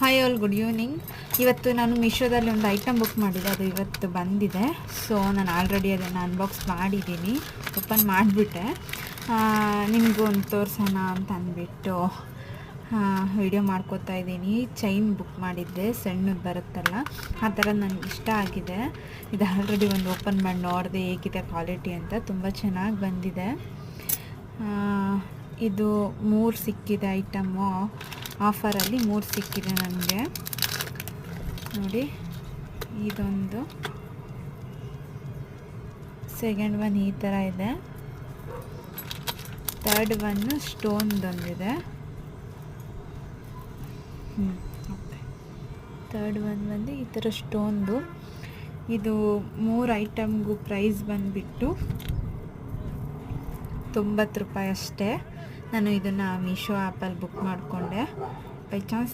Hi all, good evening. ಇವತ್ತು ನಾನು ಮೀಶೋದಲ್ಲಿ ಒಂದು ಐಟಮ್ ಬುಕ್ ಮಾಡಿದ್ದೆ, ಅದು ಇವತ್ತು ಬಂದಿದೆ. ಸೊ ನಾನು ಆಲ್ರೆಡಿ ಅದನ್ನು ಅನ್ಬಾಕ್ಸ್ ಮಾಡಿದ್ದೀನಿ, ಓಪನ್ ಮಾಡಿಬಿಟ್ಟೆ. ನಿಮಗೊಂದು ತೋರಿಸೋಣ ಅಂತ ಅಂದ್ಬಿಟ್ಟು ವಿಡಿಯೋ ಮಾಡ್ಕೋತಾ ಇದ್ದೀನಿ. ಚೈನ್ ಬುಕ್ ಮಾಡಿದ್ದೆ, ಸಣ್ಣದು ಬರುತ್ತಲ್ಲ ಆ ಥರ ನನಗೆ ಇಷ್ಟ ಆಗಿದೆ. ಇದು ಆಲ್ರೆಡಿ ಒಂದು ಓಪನ್ ಮಾಡಿ ನೋಡಿದೆ ಹೇಗಿದೆ ಕ್ವಾಲಿಟಿ ಅಂತ. ತುಂಬ ಚೆನ್ನಾಗಿ ಬಂದಿದೆ. ಇದು 3 ಸಿಕ್ಕಿದೆ ಐಟಮ್ಮು, ಆಫರಲ್ಲಿ 3 ಸಿಕ್ಕಿದೆ ನನಗೆ. ನೋಡಿ, ಇದೊಂದು, ಸೆಕೆಂಡ್ ಒನ್ ಈ ಥರ ಇದೆ, ಥರ್ಡ್ ಒನ್ನು ಸ್ಟೋನ್ದೊಂದಿದೆ. ಥರ್ಡ್ ಒನ್ ಬಂದು ಈ ಥರ ಸ್ಟೋನ್ದು. ಇದು 3 ಐಟಮ್ಗೂ ಪ್ರೈಸ್ ಬಂದುಬಿಟ್ಟು 90 ರೂಪಾಯಿ ಅಷ್ಟೇ. ನಾನು ಇದನ್ನು ಮೀಶೋ ಆ್ಯಪಲ್ಲಿ ಬುಕ್ ಮಾಡಿಕೊಂಡೆ. By chance